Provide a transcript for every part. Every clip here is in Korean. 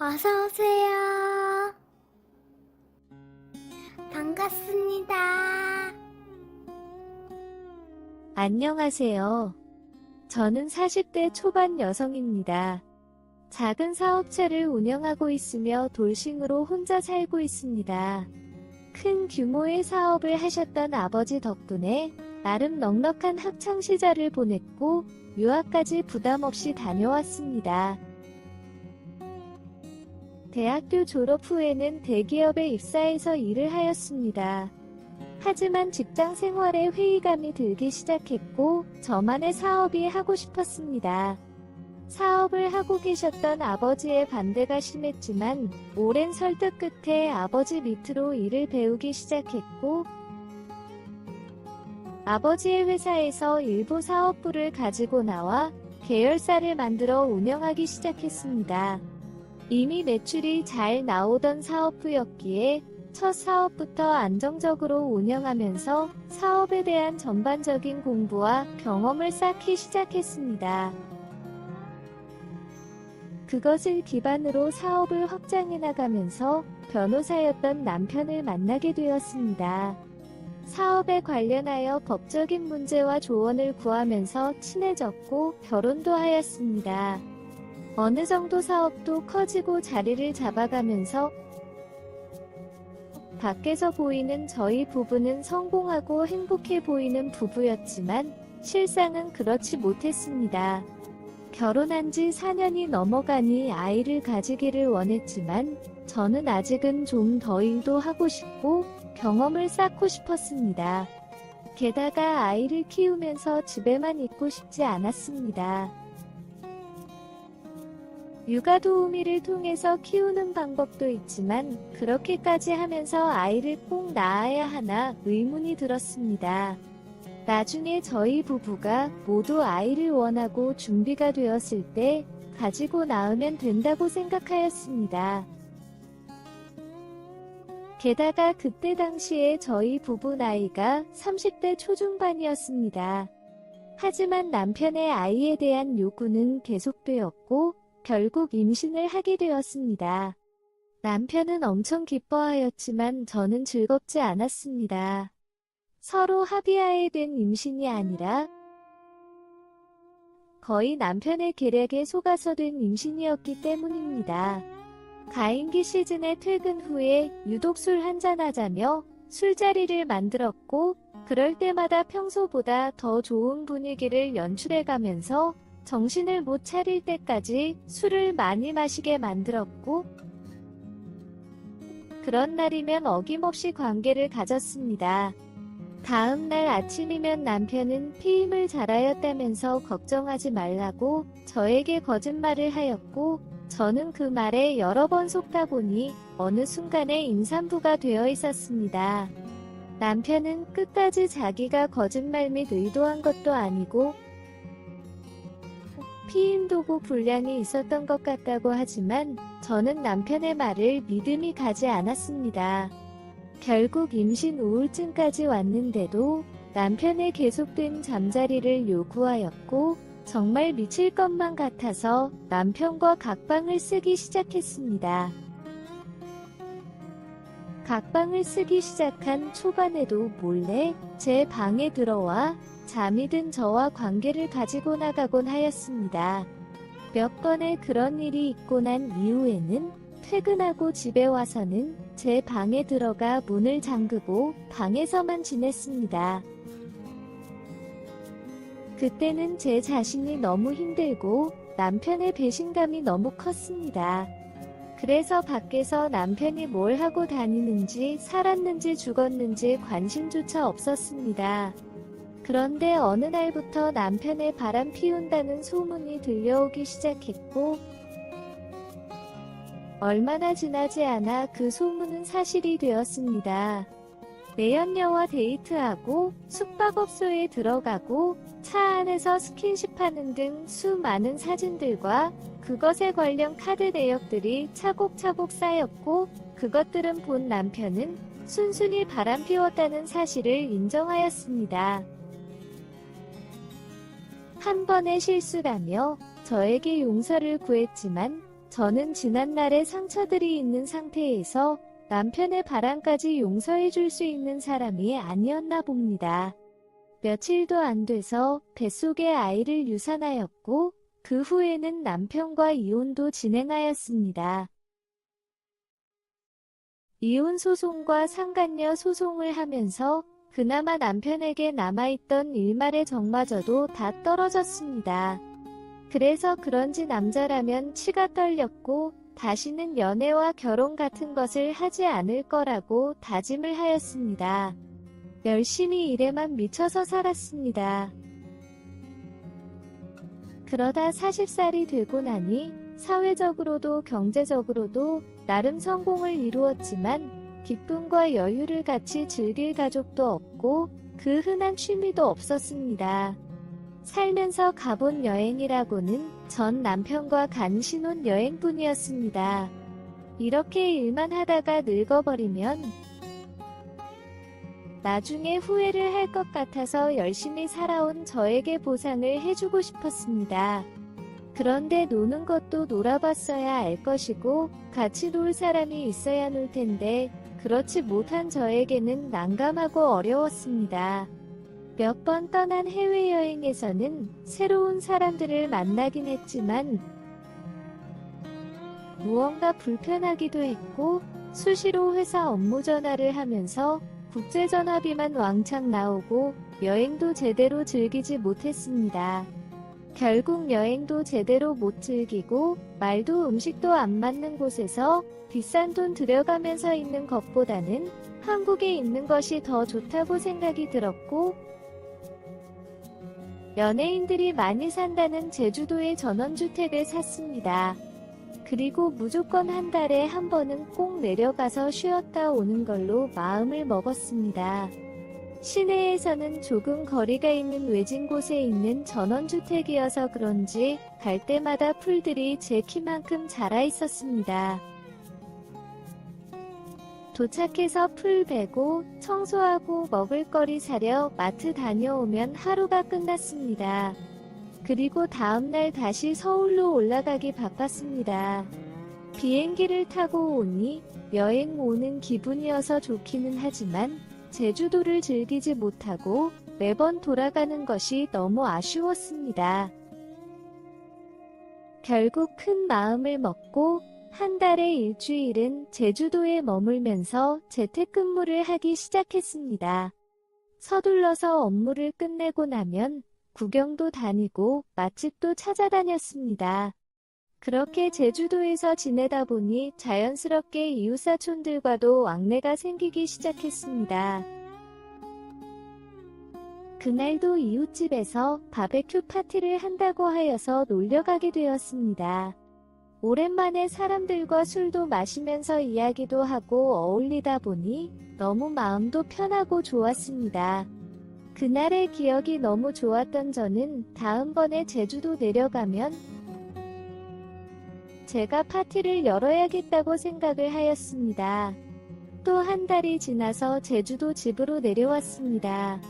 어서 오세요. 반갑습니다. 안녕하세요. 저는 40대 초반 여성입니다. 작은 사업체를 운영하고 있으며 돌싱으로 혼자 살고 있습니다. 큰 규모의 사업을 하셨던 아버지 덕분에 나름 넉넉한 학창시절을 보냈고 유학까지 부담 없이 다녀왔습니다. 대학교 졸업 후에는 대기업에 입사해서 일을 하였습니다. 하지만 직장 생활에 회의감이 들기 시작했고 저만의 사업이 하고 싶었습니다. 사업을 하고 계셨던 아버지의 반대가 심했지만 오랜 설득 끝에 아버지 밑으로 일을 배우기 시작했고 아버지의 회사에서 일부 사업부를 가지고 나와 계열사를 만들어 운영하기 시작했습니다. 이미 매출이 잘 나오던 사업부였기에 첫 사업부터 안정적으로 운영하면서 사업에 대한 전반적인 공부와 경험을 쌓기 시작했습니다. 그것을 기반으로 사업을 확장해 나가면서 변호사였던 남편을 만나게 되었습니다. 사업에 관련하여 법적인 문제와 조언을 구하면서 친해졌고 결혼도 하였습니다. 어느 정도 사업도 커지고 자리를 잡아가면서 밖에서 보이는 저희 부부는 성공하고 행복해 보이는 부부였지만 실상은 그렇지 못했습니다. 결혼한 지 4년이 넘어가니 아이를 가지기를 원했지만 저는 아직은 좀 더 일도 하고 싶고 경험을 쌓고 싶었습니다. 게다가 아이를 키우면서 집에만 있고 싶지 않았습니다. 육아 도우미를 통해서 키우는 방법도 있지만 그렇게까지 하면서 아이를 꼭 낳아야 하나 의문이 들었습니다. 나중에 저희 부부가 모두 아이를 원하고 준비가 되었을 때 가지고 낳으면 된다고 생각하였습니다. 게다가 그때 당시에 저희 부부 나이가 30대 초중반이었습니다. 하지만 남편의 아이에 대한 요구는 계속되었고 결국 임신을 하게 되었습니다. 남편은 엄청 기뻐하였지만 저는 즐겁지 않았습니다. 서로 합의하에 된 임신이 아니라 거의 남편의 계략에 속아서 된 임신이었기 때문입니다. 가임기 시즌에 퇴근 후에 유독 술 한잔하자며 술자리를 만들었고 그럴 때마다 평소보다 더 좋은 분위기를 연출해가면서 정신을 못 차릴 때까지 술을 많이 마시게 만들었고 그런 날이면 어김없이 관계를 가졌습니다. 다음 날 아침이면 남편은 피임을 잘하였다면서 걱정하지 말라고 저에게 거짓말을 하였고 저는 그 말에 여러 번 속다 보니 어느 순간에 임산부가 되어 있었습니다. 남편은 끝까지 자기가 거짓말 및 의도한 것도 아니고 피임 도구 불량이 있었던 것 같다고 하지만 저는 남편의 말을 믿음이 가지 않았습니다. 결국 임신 우울증까지 왔는데도 남편의 계속된 잠자리를 요구하였고 정말 미칠 것만 같아서 남편과 각방을 쓰기 시작했습니다. 각방을 쓰기 시작한 초반에도 몰래 제 방에 들어와 잠이 든 저와 관계를 가지고 나가곤 하였습니다. 몇 번의 그런 일이 있고 난 이후에는 퇴근하고 집에 와서는 제 방에 들어가 문을 잠그고 방에서만 지냈습니다. 그때는 제 자신이 너무 힘들고 남편의 배신감이 너무 컸습니다. 그래서 밖에서 남편이 뭘 하고 다니는지 살았는지 죽었는지 관심조차 없었습니다. 그런데 어느 날부터 남편의 바람 피운다는 소문이 들려오기 시작했고 얼마나 지나지 않아 그 소문은 사실이 되었습니다. 내연녀와 데이트하고 숙박업소에 들어가고 차 안에서 스킨십하는 등 수많은 사진들과 그것에 관련 카드 내역들이 차곡차곡 쌓였고 그것들은 본 남편은 순순히 바람 피웠다는 사실을 인정하였습니다. 한 번의 실수라며 저에게 용서를 구했지만 저는 지난날의 상처들이 있는 상태에서 남편의 바람까지 용서해 줄 수 있는 사람이 아니었나 봅니다. 며칠도 안 돼서 뱃속에 아이를 유산하였고 그 후에는 남편과 이혼도 진행하였습니다. 이혼 소송과 상간녀 소송을 하면서 그나마 남편에게 남아있던 일말의 정마저도 다 떨어졌습니다. 그래서 그런지 남자라면 치가 떨렸고 다시는 연애와 결혼 같은 것을 하지 않을 거라고 다짐을 하였습니다. 열심히 일에만 미쳐서 살았습니다. 그러다 40살이 되고 나니 사회적으로도 경제적으로도 나름 성공을 이루었지만 기쁨과 여유를 같이 즐길 가족도 없고 그 흔한 취미도 없었습니다. 살면서 가본 여행이라고는 전 남편과 간 신혼여행뿐이었습니다. 이렇게 일만 하다가 늙어버리면 나중에 후회를 할 것 같아서 열심히 살아온 저에게 보상을 해주고 싶었습니다. 그런데 노는 것도 놀아봤어야 알 것이고 같이 놀 사람이 있어야 놀 텐데 그렇지 못한 저에게는 난감하고 어려웠습니다. 몇 번 떠난 해외여행에서는 새로운 사람들을 만나긴 했지만 무언가 불편하기도 했고 수시로 회사 업무 전화를 하면서 국제전화비만 왕창 나오고 여행도 제대로 즐기지 못했습니다. 결국 여행도 제대로 못 즐기고 말도 음식도 안 맞는 곳에서 비싼 돈 들여가면서 있는 것보다는 한국에 있는 것이 더 좋다고 생각이 들었고 연예인들이 많이 산다는 제주도의 전원주택을 샀습니다. 그리고 무조건 한 달에 한 번은 꼭 내려가서 쉬었다 오는 걸로 마음을 먹었습니다. 시내에서는 조금 거리가 있는 외진 곳에 있는 전원주택이어서 그런지 갈 때마다 풀들이 제 키만큼 자라 있었습니다. 도착해서 풀 베고 청소하고 먹을거리 사려 마트 다녀오면 하루가 끝났습니다. 그리고 다음날 다시 서울로 올라가기 바빴습니다. 비행기를 타고 오니 여행 오는 기분이어서 좋기는 하지만 제주도를 즐기지 못하고 매번 돌아가는 것이 너무 아쉬웠습니다. 결국 큰 마음을 먹고 한 달에 일주일은 제주도에 머물면서 재택근무를 하기 시작했습니다. 서둘러서 업무를 끝내고 나면 구경도 다니고 맛집도 찾아다녔습니다. 그렇게 제주도에서 지내다 보니 자연스럽게 이웃사촌들과도 왕래가 생기기 시작했습니다. 그날도 이웃집에서 바베큐 파티를 한다고 하여서 놀려가게 되었습니다. 오랜만에 사람들과 술도 마시면서 이야기도 하고 어울리다 보니 너무 마음도 편하고 좋았습니다. 그날의 기억이 너무 좋았던 저는 다음번에 제주도 내려가면 제가 파티를 열어야겠다고 생각을 하였습니다. 또 한 달이 지나서 제주도 집으로 내려왔습니다.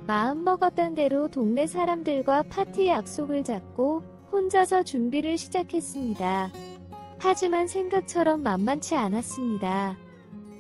마음먹었던 대로 동네 사람들과 파티 약속을 잡고 혼자서 준비를 시작했습니다. 하지만 생각처럼 만만치 않았습니다.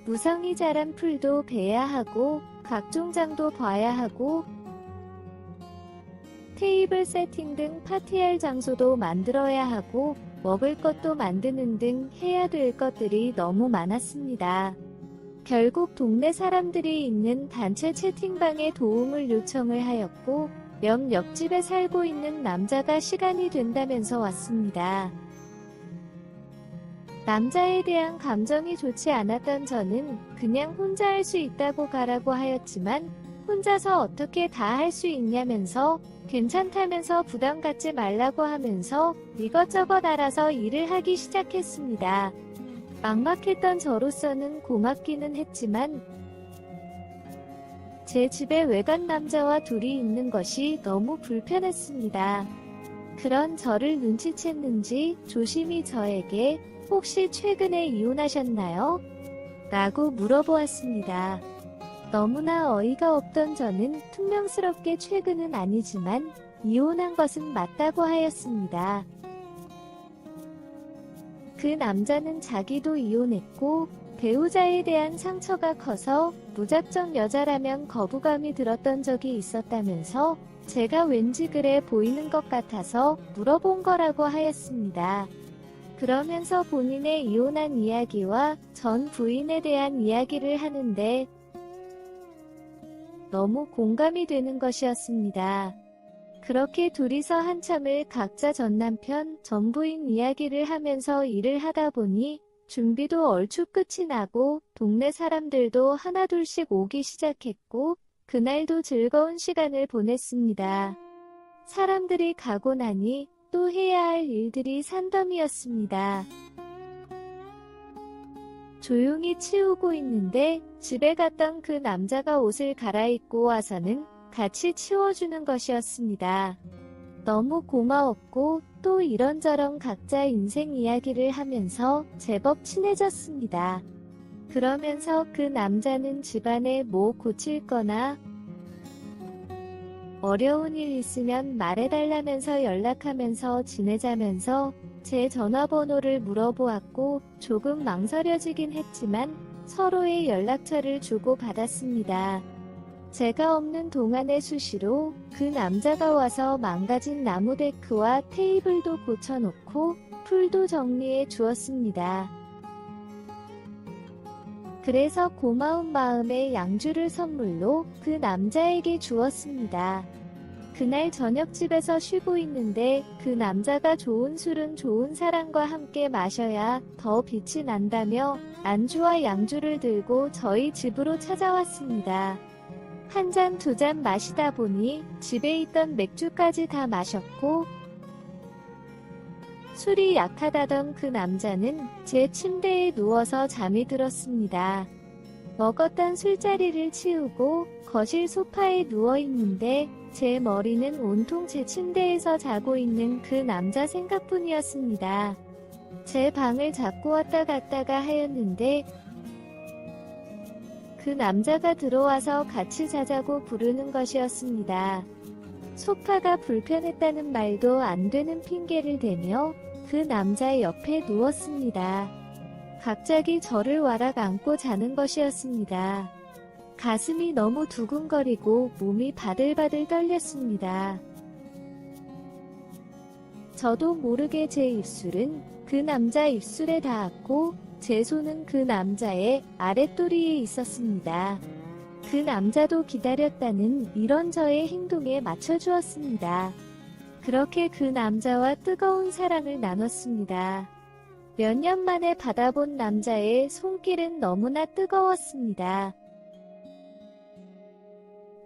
무성이 자란 풀도 베야 하고 각종 장도 봐야 하고 테이블 세팅 등 파티할 장소도 만들어야 하고 먹을 것도 만드는 등 해야 될 것들이 너무 많았습니다. 결국 동네 사람들이 있는 단체 채팅방에 도움을 요청을 하였고 옆집에 살고 있는 남자가 시간이 된다면서 왔습니다. 남자에 대한 감정이 좋지 않았던 저는 그냥 혼자 할 수 있다고 가라고 하였지만 혼자서 어떻게 다 할 수 있냐면서 괜찮다면서 부담 갖지 말라고 하면서 이것저것 알아서 일을 하기 시작했습니다. 막막했던 저로서는 고맙기는 했지만 제 집에 외간 남자와 둘이 있는 것이 너무 불편했습니다. 그런 저를 눈치챘는지 조심히 저에게 혹시 최근에 이혼하셨나요? 라고 물어보았습니다. 너무나 어이가 없던 저는 퉁명스럽게 최근은 아니지만 이혼한 것은 맞다고 하였습니다. 그 남자는 자기도 이혼했고 배우자에 대한 상처가 커서 무작정 여자라면 거부감이 들었던 적이 있었다면서 제가 왠지 그래 보이는 것 같아서 물어본 거라고 하였습니다. 그러면서 본인의 이혼한 이야기와 전 부인에 대한 이야기를 하는데 너무 공감이 되는 것이었습니다. 그렇게 둘이서 한참을 각자 전 남편, 전 부인 이야기를 하면서 일을 하다 보니 준비도 얼추 끝이 나고 동네 사람들도 하나둘씩 오기 시작했고 그날도 즐거운 시간을 보냈습니다. 사람들이 가고 나니 또 해야 할 일들이 산더미였습니다. 조용히 치우고 있는데 집에 갔던 그 남자가 옷을 갈아입고 와서는 같이 치워주는 것이었습니다. 너무 고마웠고 또 이런저런 각자 인생 이야기를 하면서 제법 친해졌습니다. 그러면서 그 남자는 집안에 뭐 고칠 거나 어려운 일 있으면 말해달라면서 연락하면서 지내자면서 제 전화번호를 물어보았고 조금 망설여지긴 했지만 서로의 연락처를 주고받았습니다. 제가 없는 동안에 수시로 그 남자가 와서 망가진 나무 데크와 테이블도 고쳐놓고 풀도 정리해 주었습니다. 그래서 고마운 마음에 양주를 선물로 그 남자에게 주었습니다. 그날 저녁 집에서 쉬고 있는데 그 남자가 좋은 술은 좋은 사람과 함께 마셔야 더 빛이 난다며 안주와 양주를 들고 저희 집으로 찾아왔습니다. 한 잔, 두 잔 마시다 보니 집에 있던 맥주까지 다 마셨고 술이 약하다던 그 남자는 제 침대에 누워서 잠이 들었습니다. 먹었던 술자리를 치우고 거실 소파에 누워있는데 제 머리는 온통 제 침대에서 자고 있는 그 남자 생각뿐이었습니다. 제 방을 자꾸 왔다 갔다가 하였는데 그 남자가 들어와서 같이 자자고 부르는 것이었습니다. 소파가 불편했다는 말도 안 되는 핑계를 대며 그 남자 옆에 누웠습니다. 갑자기 저를 와락 안고 자는 것이었습니다. 가슴이 너무 두근거리고 몸이 바들바들 떨렸습니다. 저도 모르게 제 입술은 그 남자 입술에 닿았고 제 손은 그 남자의 아랫도리에 있었습니다. 그 남자도 기다렸다는 이런 저의 행동에 맞춰주었습니다. 그렇게 그 남자와 뜨거운 사랑을 나눴습니다. 몇 년 만에 받아본 남자의 손길은 너무나 뜨거웠습니다.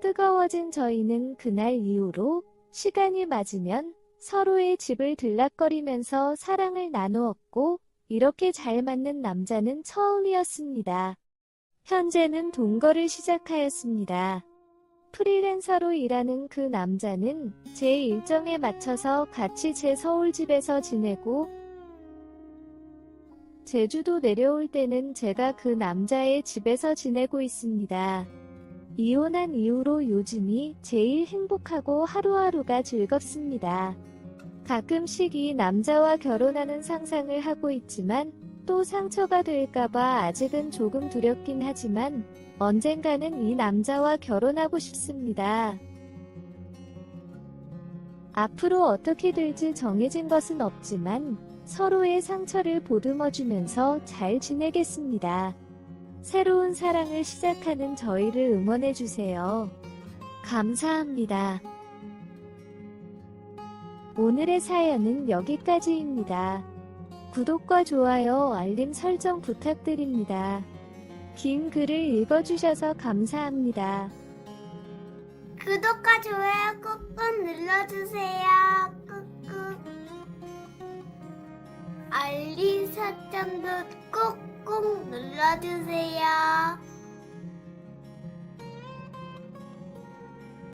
뜨거워진 저희는 그날 이후로 시간이 맞으면 서로의 집을 들락거리면서 사랑을 나누었고 이렇게 잘 맞는 남자는 처음이었습니다. 현재는 동거를 시작하였습니다. 프리랜서로 일하는 그 남자는 제 일정에 맞춰서 같이 제 서울집에서 지내고 제주도 내려올 때는 제가 그 남자의 집에서 지내고 있습니다. 이혼한 이후로 요즘이 제일 행복하고 하루하루가 즐겁습니다. 가끔씩 이 남자와 결혼하는 상상을 하고 있지만 또 상처가 될까봐 아직은 조금 두렵긴 하지만 언젠가는 이 남자와 결혼하고 싶습니다. 앞으로 어떻게 될지 정해진 것은 없지만 서로의 상처를 보듬어주면서 잘 지내겠습니다. 새로운 사랑을 시작하는 저희를 응원해주세요. 감사합니다. 오늘의 사연은 여기까지입니다. 구독과 좋아요, 알림 설정 부탁드립니다. 긴 글을 읽어주셔서 감사합니다. 구독과 좋아요 꾹꾹 눌러주세요. 꾹꾹. 알림 설정도 꾹꾹 눌러주세요.